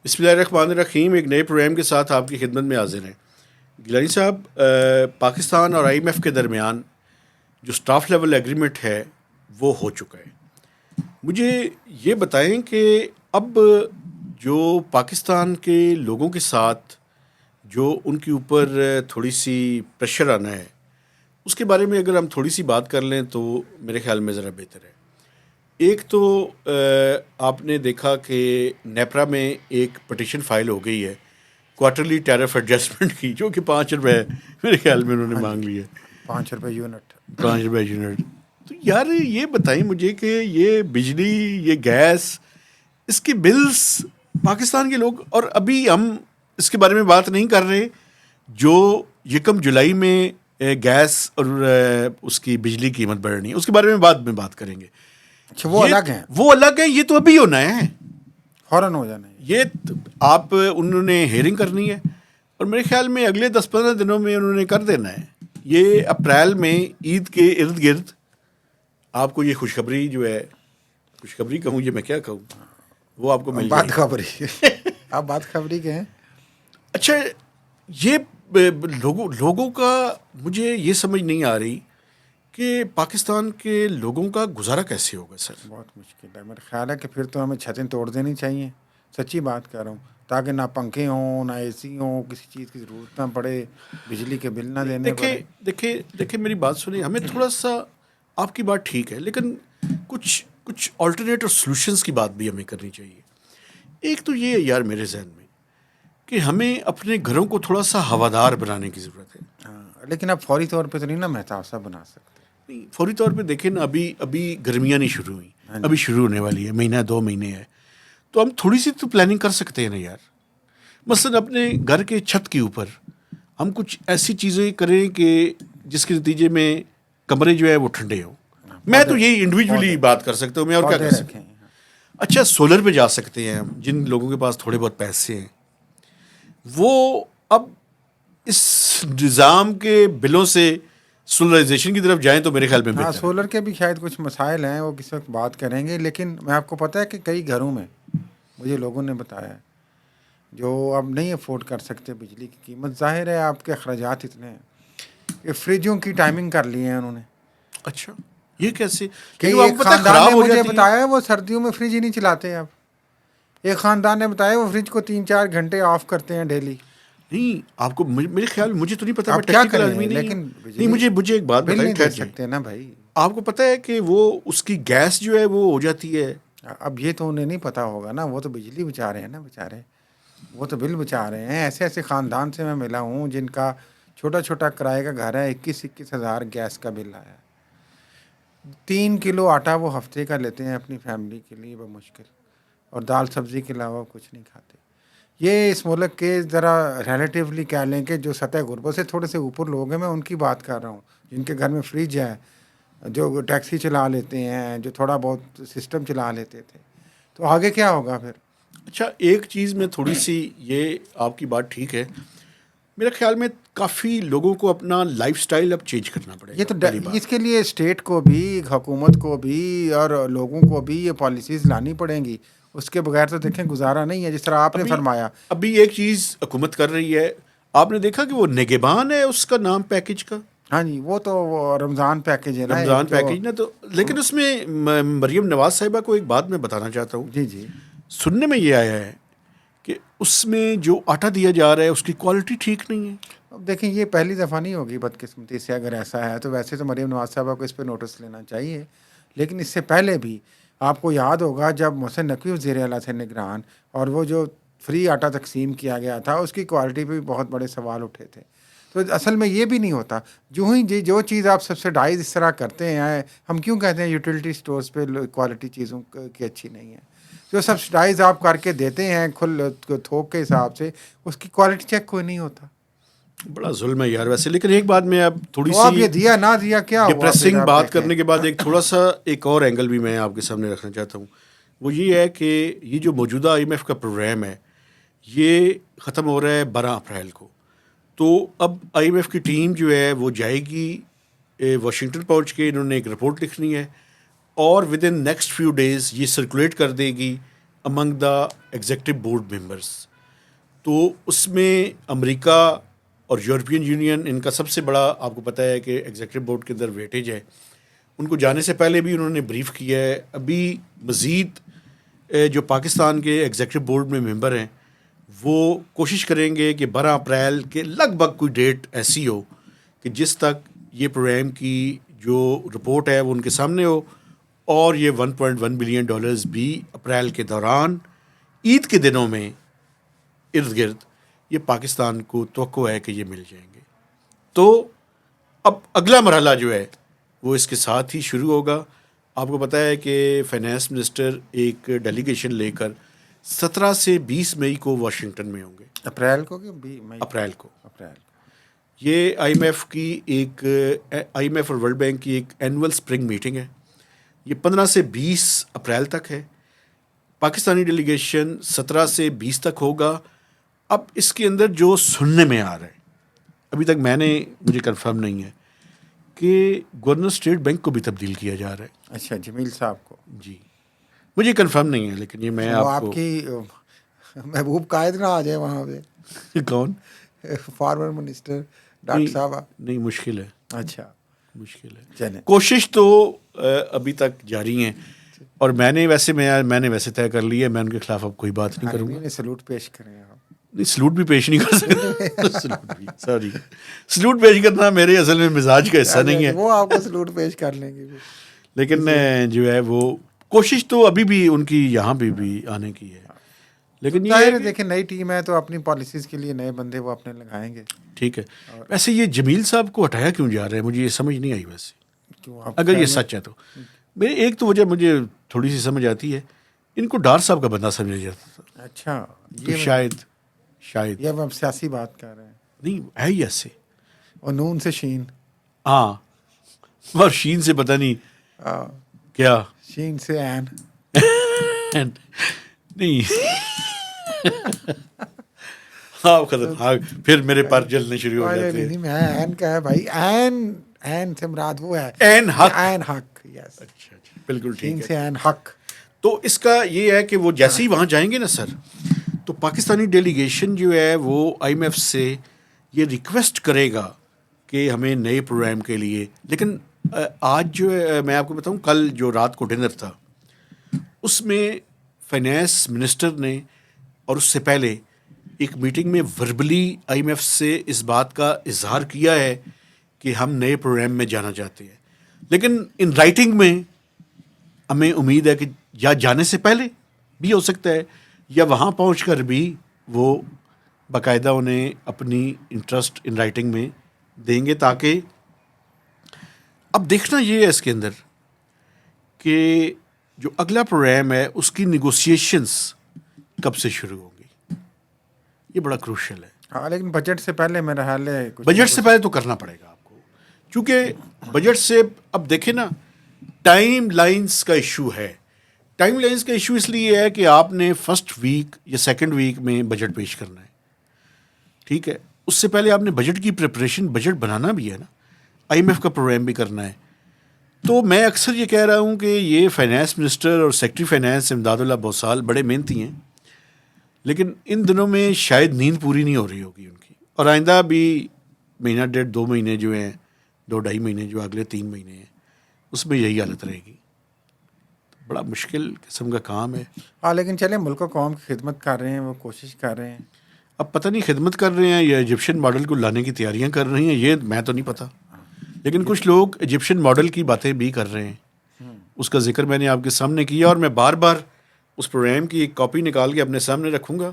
بسم اللہ الرحمن الرحیم. ایک نئے پروگرام کے ساتھ آپ کی خدمت میں حاضر ہیں. گیلانی صاحب, پاکستان اور آئی ایم ایف کے درمیان جو اسٹاف لیول ایگریمنٹ ہے وہ ہو چکا ہے. مجھے یہ بتائیں کہ اب جو پاکستان کے لوگوں کے ساتھ جو ان کے اوپر تھوڑی سی پریشر آنا ہے, اس کے بارے میں اگر ہم تھوڑی سی بات کر لیں تو میرے خیال میں ذرا بہتر ہے. ایک تو آپ نے دیکھا کہ نیپرا میں ایک پٹیشن فائل ہو گئی ہے کوارٹرلی ٹیرف ایڈجسٹمنٹ کی, جو کہ ₹5 میرے خیال میں انہوں نے مانگ لی ہے. ₹5 یونٹ. ₹5 یونٹ. تو یار یہ بتائیں مجھے کہ یہ بجلی, یہ گیس, اس کے بلز پاکستان کے لوگ, اور ابھی ہم اس کے بارے میں بات نہیں کر رہے جو 1 جولائی میں گیس اور اس کی بجلی قیمت بڑھ رہی ہے, اس کے بارے میں بعد میں بات کریں گے. اچھا, وہ الگ ہیں, وہ الگ ہیں. یہ تو ابھی ہونا ہے, فوراً ہو جانا ہے. یہ آپ انہوں نے ہیئرنگ کرنی ہے اور میرے خیال میں اگلے 10-15 دنوں میں انہوں نے کر دینا ہے. یہ اپریل میں عید کے ارد گرد آپ کو یہ خوشخبری جو ہے, خوشخبری کہوں یہ میں کیا کہوں, وہ آپ کو مل جائے گی. بات خبری آپ بات خبری کے ہیں. اچھا, یہ لوگوں کا مجھے یہ سمجھ نہیں آ رہی کہ پاکستان کے لوگوں کا گزارا کیسے ہوگا سر. بہت مشکل ہے. میرا خیال ہے کہ پھر تو ہمیں چھتیں توڑ دینی چاہیے, سچی بات کر رہا ہوں, تاکہ نہ پنکھے ہوں, نہ اے سی ہوں, کسی چیز کی ضرورت نہ پڑے, بجلی کے بل نہ دینے پڑے. دیکھیں میری بات سنیں, ہمیں تھوڑا سا, آپ کی بات ٹھیک ہے, لیکن کچھ آلٹرنیٹ اور سولوشنس کی بات بھی ہمیں کرنی چاہیے. ایک تو یہ ہے یار میرے ذہن میں کہ ہمیں اپنے گھروں کو تھوڑا سا ہوادار بنانے کی ضرورت ہے. ہاں, لیکن اب فوری طور پہ تو نہیں نا محتاط سا بنا سکتے. فوری طور پہ دیکھیں نا, ابھی گرمیاں نہیں شروع ہوئی, ابھی شروع ہونے والی ہے, 1-2 مہینے ہے, تو ہم تھوڑی سی تو پلاننگ کر سکتے ہیں نا یار. مثلا اپنے گھر کے چھت کے اوپر ہم کچھ ایسی چیزیں کریں کہ جس کے نتیجے میں کمرے جو ہے وہ ٹھنڈے ہوں. میں تو یہی انڈیویجولی بات کر سکتا ہوں, میں اور کیا کر سکتا ہوں. اچھا, سولر پہ جا سکتے ہیں ہم, جن لوگوں کے پاس تھوڑے بہت پیسے ہیں. وہ اب اس نظام کے بلوں سے سولرائزیشن کی طرف جائیں تو میرے خیال میں ہاں, بہتر ہے. سولر کے بھی شاید کچھ مسائل ہیں, وہ کس وقت بات کریں گے. لیکن میں آپ کو پتہ ہے کہ کئی گھروں میں مجھے لوگوں نے بتایا ہے جو اب نہیں افورڈ کر سکتے بجلی کی قیمت. ظاہر ہے آپ کے اخراجات اتنے ہیں کہ فریجوں کی ٹائمنگ کر لی ہے انہوں نے. اچھا, یہ کیسے؟ کہ ایک خاندان نے مجھے بتایا وہ سردیوں میں فریج ہی نہیں چلاتے. اب ایک خاندان نے بتایا وہ فریج کو 3-4 گھنٹے آف کرتے ہیں ڈیلی. نہیں, آپ کو میرے خیال مجھے تو نہیں پتا, آپ میں کیا ٹیکنیکل آدمی کریں, نہیں لیکن ہوں. نہیں, مجھے ایک بات بل بتائیں, نہیں دے سکتے نا بھائی. آپ کو پتہ ہے کہ وہ اس کی گیس جو ہے وہ ہو جاتی ہے. اب یہ تو انہیں نہیں پتا ہوگا نا, وہ تو بجلی بچا رہے ہیں نا بیچارے, وہ تو بل بچا رہے ہیں. ایسے ایسے خاندان سے میں ملا ہوں جن کا چھوٹا چھوٹا کرائے کا گھر ہے, 21,000 گیس کا بل آیا ہے. 3 کلو آٹا وہ ہفتے کا لیتے ہیں اپنی فیملی کے لیے بمشکل, اور دال سبزی کے علاوہ کچھ نہیں کھاتے. یہ اس ملک کے ذرا ریلیٹیولی کہہ لیں کہ جو سطح غربت سے تھوڑے سے اوپر لوگ ہیں, میں ان کی بات کر رہا ہوں, جن کے گھر میں فریج ہے, جو ٹیکسی چلا لیتے ہیں, جو تھوڑا بہت سسٹم چلا لیتے تھے. تو آگے کیا ہوگا پھر؟ اچھا, ایک چیز میں تھوڑی سی, یہ آپ کی بات ٹھیک ہے, میرے خیال میں کافی لوگوں کو اپنا لائف سٹائل اب چینج کرنا پڑے گا. یہ تو اس کے لیے اسٹیٹ کو بھی, حکومت کو بھی, اور لوگوں کو بھی یہ پالیسیز لانی پڑیں گی. اس کے بغیر تو دیکھیں گزارا نہیں ہے, جس طرح آپ نے فرمایا. ابھی ایک چیز حکومت کر رہی ہے, آپ نے دیکھا کہ وہ نگہبان ہے اس کا نام پیکج کا. ہاں جی, وہ تو رمضان پیکج ہے نا, رمضان پیکج نا. تو لیکن اس میں مریم نواز صاحبہ کو ایک بات میں بتانا چاہتا ہوں. جی جی, سننے میں یہ آیا ہے کہ اس میں جو آٹا دیا جا رہا ہے اس کی کوالٹی ٹھیک نہیں ہے. اب دیکھیں یہ پہلی دفعہ نہیں ہوگی بدقسمتی سے. اگر ایسا ہے تو ویسے تو مریم نواز صاحبہ کو اس پہ نوٹس لینا چاہیے. لیکن اس سے پہلے بھی آپ کو یاد ہوگا جب محسن نقوی وزیر اعلیٰ تھے نگران, اور وہ جو فری آٹا تقسیم کیا گیا تھا اس کی کوالٹی پہ بھی بہت بڑے سوال اٹھے تھے. تو اصل میں یہ بھی نہیں ہوتا. جو چیز آپ سبسڈائز اس طرح کرتے ہیں, ہم کیوں کہتے ہیں یوٹیلیٹی سٹورز پہ کوالٹی چیزوں کی اچھی نہیں ہے. جو سبسڈائز آپ کر کے دیتے ہیں تھوک کے حساب سے, اس کی کوالٹی چیک کوئی نہیں ہوتا. بڑا ظلم ہے یار ویسے. لیکن ایک بات میں اب تھوڑی تو آپ سی یہ دیا نہ دیا کیا ہوا, ڈپریسنگ بات کرنے کے بعد ایک تھوڑا سا ایک اور اینگل بھی میں آپ کے سامنے رکھنا چاہتا ہوں. وہ یہ ہے کہ یہ جو موجودہ آئی ایم ایف کا پروگرام ہے یہ ختم ہو رہا ہے 12 اپریل کو. تو اب آئی ایم ایف کی ٹیم جو ہے وہ جائے گی واشنگٹن پہنچ کے، انہوں نے ایک رپورٹ لکھنی ہے اور with in next few days یہ سرکولیٹ کر دے گی among the executive board members. تو اس میں امریکہ اور یورپین یونین ان کا سب سے بڑا، آپ کو پتہ ہے کہ ایگزیکٹو بورڈ کے اندر ویٹیج ہے. ان کو جانے سے پہلے بھی انہوں نے بریف کیا ہے. ابھی مزید جو پاکستان کے ایگزیکٹو بورڈ میں ممبر ہیں وہ کوشش کریں گے کہ 12 اپریل کے لگ بھگ کوئی ڈیٹ ایسی ہو کہ جس تک یہ پروگرام کی جو رپورٹ ہے وہ ان کے سامنے ہو، اور یہ $1.1 بلین بھی اپریل کے دوران عید کے دنوں میں ارد گرد یہ پاکستان کو توقع ہے کہ یہ مل جائیں گے. تو اب اگلا مرحلہ جو ہے وہ اس کے ساتھ ہی شروع ہوگا. آپ کو پتہ ہے کہ فائنانس منسٹر ایک ڈیلیگیشن لے کر 17 سے 20 مئی کو واشنگٹن میں ہوں گے. اپریل کو کہ مئی؟ اپریل کو. اپریل کو. یہ آئی ایم ایف کی ایک آئی ایم ایف اور ورلڈ بینک کی ایک اینول اسپرنگ میٹنگ ہے. یہ 15 سے 20 اپریل تک ہے. پاکستانی ڈیلیگیشن 17 سے 20 تک ہوگا. اب اس کے اندر جو سننے میں آ رہا ہے، ابھی تک مجھے کنفرم نہیں ہے کہ گورنر اسٹیٹ بینک کو بھی تبدیل کیا جا رہا ہے. اچھا، جمیل صاحب کو؟ جی مجھے کنفرم نہیں ہے، لیکن یہ میں آپ کو. کی محبوب قائد نہ آ جائے وہاں پہ؟ کون؟ فارمر منسٹر ڈاکٹر صاحب؟ نہیں، مشکل ہے. اچھا، مشکل ہے. چلیں، کوشش تو ابھی تک جاری ہیں، اور میں نے ویسے طے کر لی ہے میں ان کے خلاف اب کوئی بات نہیں کروں گا. سلوٹ پیش کریں آپ؟ نہیں، سلوٹ بھی پیش نہیں کر سکتا. سلوٹ پیش کرنا میرے اصل میں مزاج کا حصہ نہیں ہے. وہ آپ کو سلوٹ پیش کر لیں گے، لیکن جو ہے وہ کوشش تو ابھی بھی ان کی یہاں پہ بھی آنے کی ہے. لیکن یہ دیکھیں نئی ٹیم ہے تو اپنی پالیسیز کے لیے نئے بندے وہ اپنے لگائیں گے. ٹھیک ہے. ویسے یہ جمیل صاحب کو ہٹایا کیوں جا رہا ہے، مجھے یہ سمجھ نہیں آئی. ویسے اگر یہ سچ ہے تو میری ایک تو وجہ مجھے تھوڑی سی سمجھ آتی ہے، ان کو ڈار صاحب کا بندہ سمجھا جاتا تھا. اچھا، یہ شاید یہ ہم سیاسی بات کر رہے ہیں. نہیں ہے ہی ایسے. اور نون سے شین. ہاں، اور شین سے پتہ نہیں کیا. شین سے این. نہیں ہاں خطرناک، پھر میرے پر جلنے شروع ہو جاتے ہیں. میں این کا ہے بھائی، این سے مراد وہ ہے این حق. این حق، یس. اچھا بالکل ٹھیک شین ہے. سے این حق. تو اس کا یہ ہے کہ وہ جیسے ہی وہاں جائیں گے نا سر، تو پاکستانی ڈیلیگیشن جو ہے وہ آئی ایم ایف سے یہ ریکویسٹ کرے گا کہ ہمیں نئے پروگرام کے لیے. لیکن آج جو ہے میں آپ کو بتاؤں، کل جو رات کو ڈنر تھا اس میں فائنانس منسٹر نے اور اس سے پہلے ایک میٹنگ میں وربلی آئی ایم ایف سے اس بات کا اظہار کیا ہے کہ ہم نئے پروگرام میں جانا چاہتے ہیں. لیکن ان رائٹنگ میں ہمیں امید ہے کہ یا جانے سے پہلے بھی ہو سکتا ہے یا وہاں پہنچ کر بھی وہ باقاعدہ انہیں اپنی انٹرسٹ ان رائٹنگ میں دیں گے. تاکہ اب دیکھنا یہ ہے اس کے اندر کہ جو اگلا پروگرام ہے اس کی نیگوسیشنز کب سے شروع ہوں گی. یہ بڑا کروشل ہے. ہاں، لیکن بجٹ سے پہلے میرا خیال ہے بجٹ سے پہلے تو کرنا پڑے گا آپ کو، چونکہ بجٹ سے اب دیکھیں نا ٹائم لائنز کا ایشو ہے. ٹائم لائنز کا ایشو اس لیے ہے کہ آپ نے فرسٹ ویک یا سیکنڈ ویک میں بجٹ پیش کرنا ہے. ٹھیک ہے، اس سے پہلے آپ نے بجٹ کی پریپریشن، بجٹ بنانا بھی ہے نا، آئی ایم ایف کا پروگرام بھی کرنا ہے. تو میں اکثر یہ کہہ رہا ہوں کہ یہ فائنانس منسٹر اور سیکرٹری فائنانس امداد اللہ بوسال بڑے محنتی ہیں، لیکن ان دنوں میں شاید نیند پوری نہیں ہو رہی ہوگی ان کی. اور آئندہ بھی مہینہ ڈیڑھ 2 مہینے جو ہیں، 2-2.5 مہینے جو اگلے 3 مہینے ہیں، اس میں یہی حالت رہے گی. بڑا مشکل قسم کا کام ہے. ہاں، لیکن چلیں ملک و قوم کی خدمت کر رہے ہیں، وہ کوشش کر رہے ہیں. اب پتہ نہیں خدمت کر رہے ہیں یا ایجپشن ماڈل کو لانے کی تیاریاں کر رہی ہیں، یہ میں تو نہیں پتہ. لیکن کچھ لوگ ایجپشن ماڈل کی باتیں بھی کر رہے ہیں. اس کا ذکر میں نے آپ کے سامنے کیا، اور میں بار بار اس پروگرام کی ایک کاپی نکال کے اپنے سامنے رکھوں گا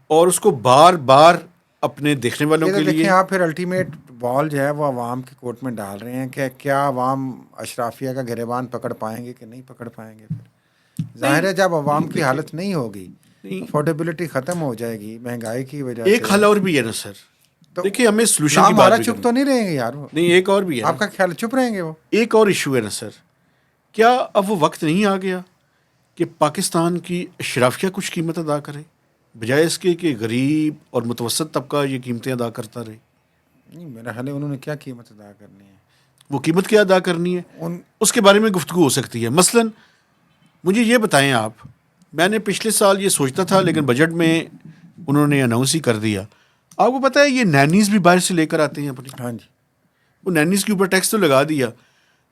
اور اس کو بار بار اپنے دیکھنے والوں کے لیے. دیکھیں آپ پھر الٹیمیٹ بال جو ہے وہ عوام کے کورٹ میں ڈال رہے ہیں کہ کیا عوام اشرافیہ کا گریبان پکڑ پائیں گے کہ نہیں پکڑ پائیں گے. پھر ظاہر ہے جب عوام کی حالت نہیں ہوگی، افورڈیبلٹی ختم ہو جائے گی مہنگائی کی وجہ سے. ایک حل اور بھی ہے نا سر، دیکھیے ہمیں سلوشن کی ہمارا بات چپ تو نہیں رہیں گے یار. نہیں، ایک اور بھی ہے. آپ کا خیال چپ رہیں گے وہ؟ ایک اور ایشو ہے نا سر، کیا اب وہ وقت نہیں آ گیا کہ پاکستان کی اشرافیہ کچھ قیمت ادا کرے، بجائے اس کے کہ غریب اور متوسط طبقہ یہ قیمتیں ادا کرتا رہے. نہیں میرا خیال ہے انہوں نے کیا قیمت ادا کرنی ہے. وہ قیمت کیا ادا کرنی ہے اس کے بارے میں گفتگو ہو سکتی ہے. مثلا مجھے یہ بتائیں آپ, میں نے پچھلے سال یہ سوچتا تھا لیکن بجٹ میں انہوں نے اناؤنس ہی کر دیا. آپ کو پتہ ہے یہ نینیز بھی باہر سے لے کر آتے ہیں اپنی, ہاں جی وہ نینیز کے اوپر ٹیکس تو لگا دیا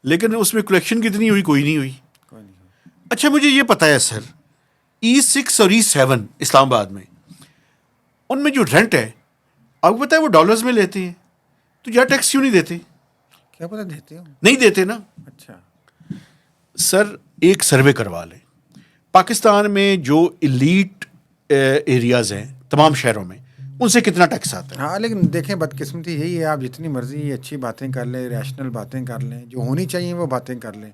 لیکن اس میں کلیکشن کتنی ہوئی, کوئی نہیں ہوئی. کوئی نہیں. اچھا مجھے یہ پتہ ہے سر, E6 اور E7 اسلام آباد میں ان میں جو رینٹ ہے آپ کو پتہ ہے وہ ڈالرز میں لیتے ہیں, تو یار ٹیکس کیوں نہیں دیتے؟ کیا پتہ دیتے ہو. نہیں دیتے نا. اچھا سر ایک سروے کروا لیں, پاکستان میں جو ایلیٹ ایریاز ہیں تمام شہروں میں ان سے کتنا ٹیکس آتا ہے؟ ہاں لیکن دیکھیں بدقسمتی یہی ہے, آپ جتنی مرضی اچھی باتیں کر لیں, ریشنل باتیں کر لیں, جو ہونی چاہیے وہ باتیں کر لیں,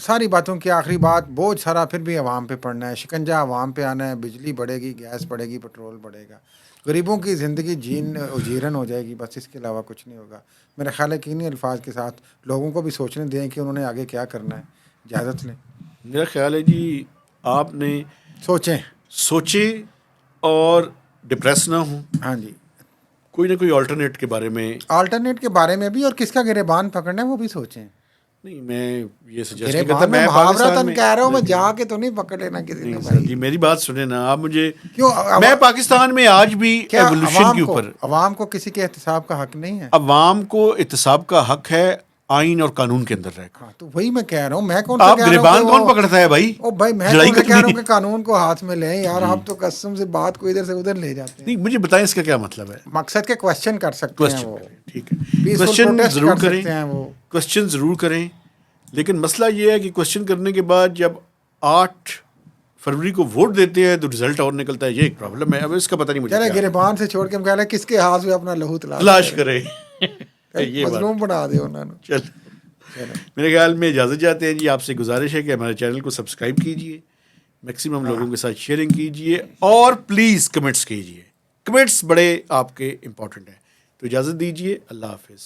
ساری باتوں کی آخری بات بوجھ سارا پھر بھی عوام پہ پڑنا ہے, شکنجہ عوام پہ آنا ہے. بجلی بڑھے گی, گیس بڑھے گی, پٹرول بڑھے گا, غریبوں کی زندگی اجیرن ہو جائے گی, بس اس کے علاوہ کچھ نہیں ہوگا. میرا خیال ہے کہ انہیں الفاظ کے ساتھ لوگوں کو بھی سوچنے دیں کہ انہوں نے آگے کیا کرنا ہے. اجازت لیں, میرا خیال ہے جی آپ نے سوچیں اور ڈپریس نہ ہوں, ہاں جی کوئی نہ کوئی آلٹرنیٹ کے بارے میں. آلٹرنیٹ کے بارے میں بھی, اور کس کا گریبان پکڑنا ہے وہ بھی سوچیں. نہیں میں یہ سجیسٹ نہیں کرتا, گریبان میں میں محاورتاً پاکستان میں کہہ رہا ہوں, میں جا کے تو نہیں پکڑ لینا کسی نے نہیں سر بھائی. جی میری بات سنیں نا آپ مجھے, کیوں میں پاکستان میں آج بھی کیا ایوولوشن کے اوپر, عوام کو کسی کے احتساب کا حق نہیں ہے؟ عوام کو احتساب کا حق ہے آئین اور قانون کے اندر رہ کر. ہاں تو وہی میں کہہ رہا ہوں, میں کون سا آپ کہہ رہا ہوں گریبان کون پکڑتا ہے بھائی؟ بھائی میں لڑائی کون سا کہہ رہا ہوں کہ کرنی قانون کو ہاتھ میں لیں یار, آپ تو قسم سے بات کو ادھر سے ادھر لے جاتے ہیں. نہیں مجھے بتائیں اس کا کیا مطلب ہے. مقصد کے کوشچن کر سکتے ہیں وہ, ٹھیک ہے, پیسفل کوشچن پروٹیسٹ ضرور کر کریں, سکتے ہیں وہ. کوشچن ضرور کریں, لیکن مسئلہ یہ ہے کہ کوشچن کرنے کے بعد جب 8 فروری کو ووٹ دیتے ہیں تو رزلٹ اور نکلتا ہے, یہ ایک پرابلم ہے. اب اس کا پتہ نہیں مجھے چلے کیا گریبان سے چھوڑ کے ہم کہہ رہے ہیں کس کے ہاتھ میں اپنا لہو تلاش کرے یہ مظلوم بنا دے انہوں نے. چل میرے خیال میں اجازت جاتے ہیں جی. آپ سے گزارش ہے کہ ہمارے چینل کو سبسکرائب کیجیے, میکسیمم لوگوں کے ساتھ شیئرنگ کیجیے, اور پلیز کمنٹس کیجیے. کمنٹس بڑے آپ کے امپورٹنٹ ہیں. تو اجازت دیجیے, اللہ حافظ.